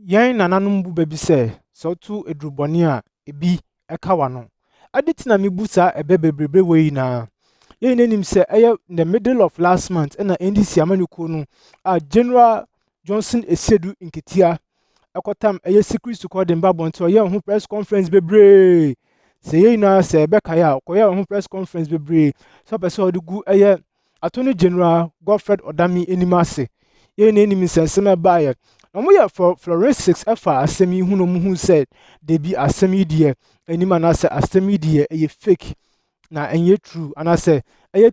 yen nananom bu baby say so to edruboni a ebi eka wano aditi na mebusa ebebebrebe we na yen nanim say in the middle of last month na NDC amanuko no General Johnson Asiedu Nketia ekotam secret recording babonto yen ho press conference bebre say yen na say beka ya koye ho press conference bebre so person odugu Attorney General Godfred Odame enimase yen nanim say sema baye Omoya for forensics efa asemi hu no mu said they be asemi die anima na say asemi die fake na enye true and I say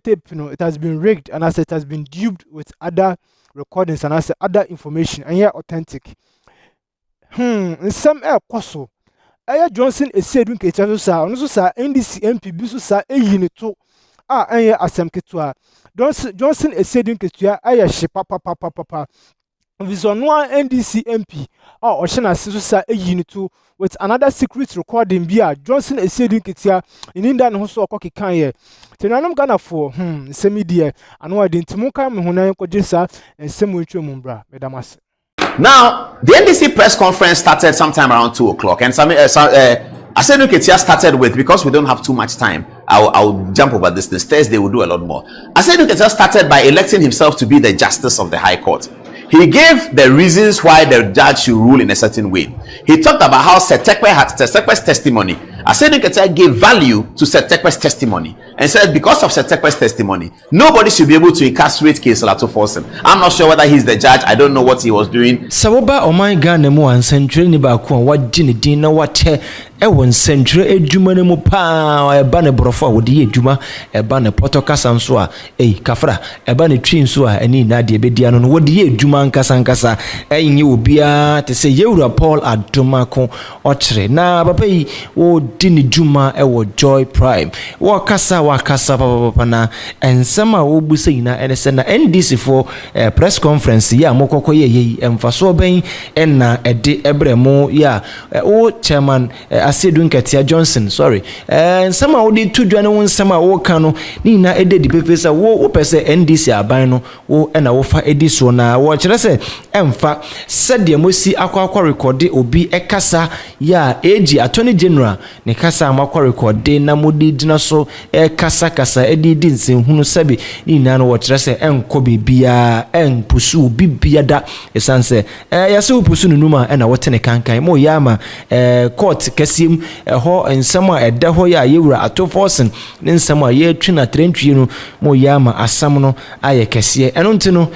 tape no it has been rigged and I say it has been duped with other recordings and I say other information and authentic some kwaso Johnson Asiedu Nketia so sa ono so sa NDC MP bi so sa eyini to asem ketua Johnson Asiedu Nketia hye papa Visionwa NDC MP Oshana Sisusa Eyinitu with another secret recording bia Johnson Asiedu Nketia ininda no so okoki kan ye tenanum Ghana for semi die anu ade ntimo kan me honan kogesa ensemu ntwemu mbra medamase. Now the NDC press conference started sometime around 2:00 and Asiedu Nketia started with, because we don't have too much time, I'll jump over this Thursday we'll do a lot more. Asiedu Nketia started by electing himself to be the justice of the High Court. He gave the reasons why the judge should rule in a certain way. He talked about how Setekwe's testimony, Asiedu Nketia gave value to Setekwe's testimony and said because of Setekwe's testimony, nobody should be able to incarcerate case Lato Forsen. I'm not sure whether he's the judge. I don't know what he was doing. Sawoba Omanga Nemo and Central Nibaku, what Dina, what Ewan Central Ejumane Mupa, a banner brofa with the Ejuma, a banner Potoka Sansua, Kafra, a banner Trinsua, and Nadia Bediano, what the Ejuma Kasankasa, and you be to say Yura Paul at Domako Otre. Na Baby, o Dini Juma, Ewo Joy Prime, Wakasa papa na and sama obusina and send NDC for press conference ya mokoko ye emfaso ben na ede ebremo ya o chairman Asiedu Nketia Johnson sorry sama odi tudwa no sama wo kano ni na ede di pepesa wo pese NDC aban no wo na wo fa edi so na wo kire se emfa sede mosi akwa record obi ekasa ya AG Attorney General ne kasa amakwa record na modi dina so kasa edidi nsenhunu sabi ni nano wo kire se enko bibia enpusu bibia da esanse yase opusu nunuma na wote ne kankan mo yama court kasim ho ensama eda ho ya yewura Ato Forsen ne nsama ye twina trentwie no mo yama asam no aye kese eno ntino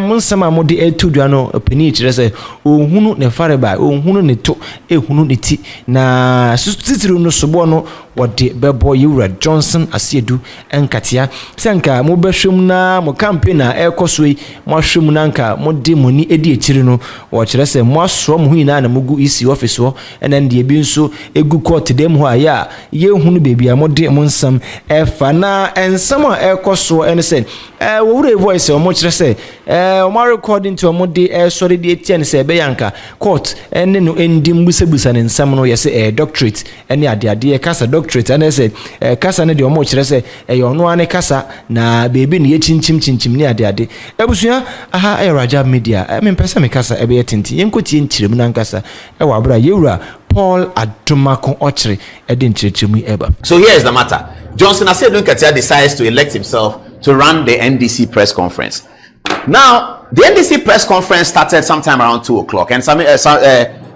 mo nsama mo de etudwa no pani kire se ohunu ne fareba ohunu ne to ehunu ne ti na susitiru no sobo no wode bebo yewura Johnson Asiedu Nketia senka mo behwem na mo campaign na ekosoi mo hwem na nka mo de moni edi ekiri no wo kire se mo aso mo hu na mugu isi office ho ena ndie bi nso egu court dem ho aya ye hunu bebi a mo de mo nsam efa na ensam a ekoso ene se wo wure voice mo kire se o recording to mo de sorry de etian se be yanka court ene no endi mbusebusa ne nsam no yese doctorate ene ade kasa doctorate ene se kasa ne de mo kire se ono ane kasa na bebi ne yechimchim ne ade ebusua aha Raja Media pesa me kasa ebe yetenti yenkoti nchirem na nkasa wa bra yewura Paul Adomako Ochre edin nchiremu eba. So here is the matter. Johnson Asiedu Nketia decides to elect himself to run the NDC press conference. Now, the NDC press conference started sometime around 2:00 and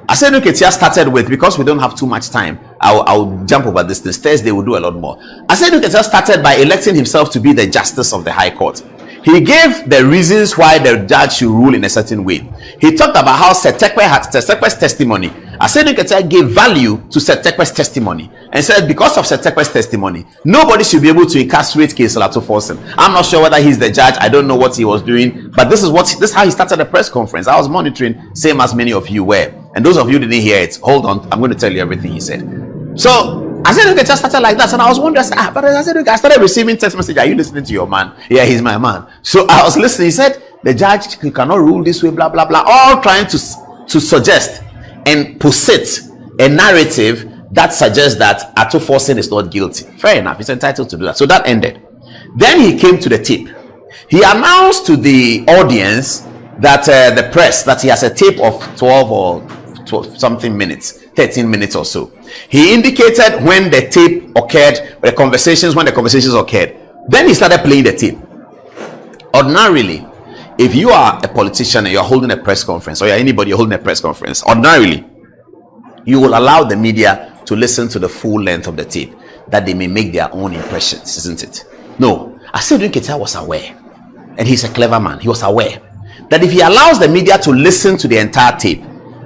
Asiedu Nketia started with, because we don't have too much time, I'll jump over this Thursday we'll do a lot more. Asiedu Nketia started by electing himself to be the justice of the High Court. He gave the reasons why the judge should rule in a certain way. He talked about how Setekwe's testimony, Asiedu Nketia gave value to Setekwe's testimony and said because of Setekwe's testimony, nobody should be able to incarcerate case Lato Forsen. I'm not sure whether he's the judge. I don't know what he was doing, but this is how he started the press conference. I was monitoring, same as many of you were. And those of you didn't hear it, hold on, I'm going to tell you everything he said. So Asiedu Nketia started like that, and I was wondering, but Asiedu Nketia, I started receiving text message. Are you listening to your man? Yeah, he's my man. So I was listening. He said the judge cannot rule this way, blah blah blah, all trying to suggest and posit a narrative that suggests that Ato Forsen is not guilty. Fair enough, he's entitled to do that. So that ended. Then he came to the tape. He announced to the audience that the press that he has a tape of 12 or 12 something minutes, 13 minutes or so. He indicated when the tape occurred, when the conversations occurred. Then he started playing the tape. Ordinarily, if you are a politician and you're holding a press conference, or you're anybody holding a press conference, ordinarily, you will allow the media to listen to the full length of the tape, that they may make their own impressions, isn't it? No. Asiedu Nketia was aware, and he's a clever man. He was aware that if he allows the media to listen to the entire tape,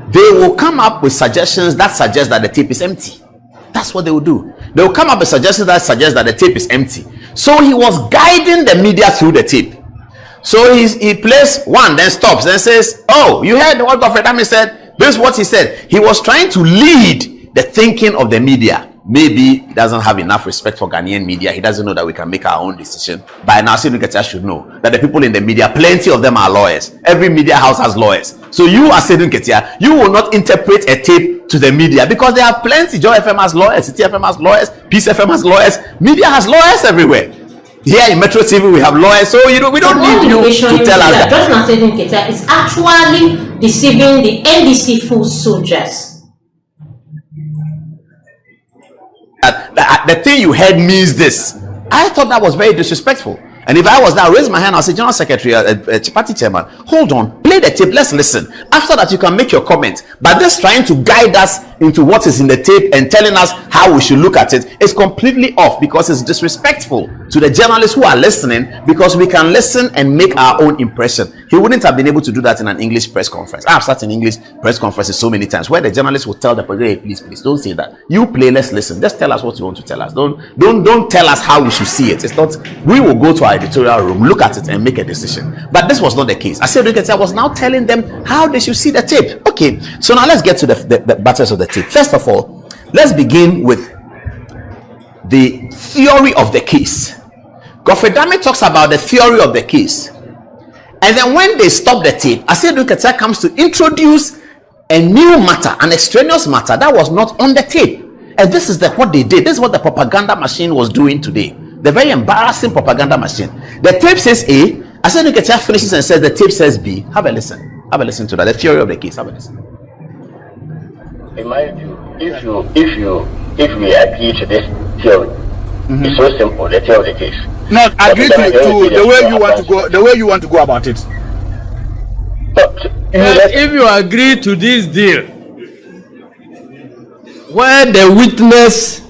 they will come up with suggestions that suggest that the tape is empty. That's what they will do. They will come up with suggestions that suggest that the tape is empty. So he was guiding the media through the tape. So he plays one, then stops, then says, oh, you heard what Godfrey Odame said? This is what he said. He was trying to lead the thinking of the media. Maybe he doesn't have enough respect for Ghanaian media. He doesn't know that we can make our own decision. By now, Asiedu Nketia should know that the people in the media, plenty of them are lawyers. Every media house has lawyers. So you, Asiedu Nketia, you will not interpret a tape to the media, because they have plenty. Joy FM has lawyers, City FM has lawyers, Peace FM has lawyers. Media has lawyers everywhere. Here in Metro TV, we have lawyers. So we don't need you to tell us that. Just Asiedu Nketia is actually deceiving the NDC full soldiers. The thing you heard means this. I thought that was very disrespectful. And if I was there, I'll raise my hand. I'll say, General Secretary, party chairman, hold on, play the tape, let's listen. After that, you can make your comment. But this trying to guide us into what is in the tape and telling us how we should look at it is completely off, because it's disrespectful to the journalists who are listening, because we can listen and make our own impression. He wouldn't have been able to do that in an English press conference. I've sat in English press conferences so many times where the journalists will tell the person, hey, please, don't say that. You play, let's listen. Just tell us what you want to tell us. Don't tell us how we should see it. It's not, we will go to our editorial room, look at it and make a decision. But this was not the case. Asiedu Nketia was now telling them how they should see the tape. Okay, so now let's get to the battles of the tape. First of all, let's begin with the theory of the case. Godfrey Odame talks about the theory of the case, and then when they stop the tape, Asiedu Nketia comes to introduce a new matter, an extraneous matter that was not on the tape. And this is what they did. This is what the propaganda machine was doing today. The very embarrassing propaganda machine. The tape says A, Asiedu Nketia finishes and says the tape says B. Have a listen. Have a listen to that. The theory of the case. Have a listen. In my view, if we agree to this theory, it's so simple. The theory of the case. Not agree to the way you want to go. The way you want to go about it. If you agree to this deal, where the witness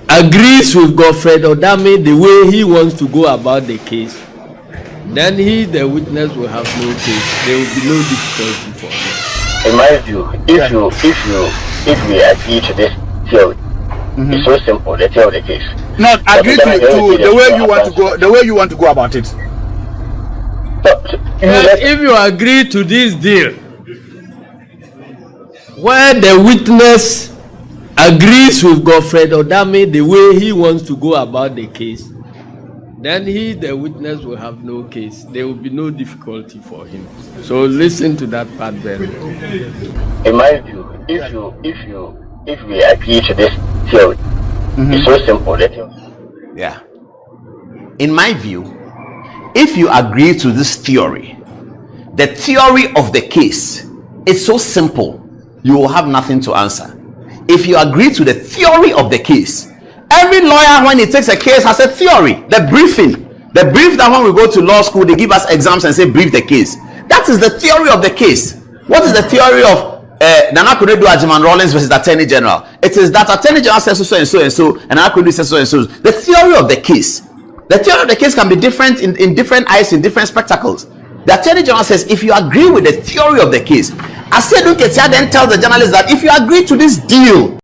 agrees with Godfrey Odame the way he wants to go about the case, then the witness will have no case. There will be no difficulty for him. In my view, if we agree to this theory, it's so simple. The theory of the case. Not agree to the way you want to go. The way you want to go about it. If you agree to this deal, where the witness agrees with Godfrey Odame the way he wants to go about the case, then the witness will have no case. There will be no difficulty for him. So listen to that part very well. In my view, if we agree to this theory, it's so simple. Yeah. In my view, if you agree to this theory, the theory of the case is so simple, you will have nothing to answer. If you agree to the theory of the case, every lawyer, when he takes a case, has a theory. The brief that when we go to law school, they give us exams and say brief the case. That is the theory of the case. What is the theory of Nana Kuredu Ajiman Rawlings versus the Attorney General? It is that Attorney General says so and so and so, and Nana Kuredu says so and so. The theory of the case. The theory of the case can be different in different eyes, in different spectacles. The Attorney General says, if you agree with the theory of the case, Asiedu Nketia then tells the journalist that if you agree to this deal,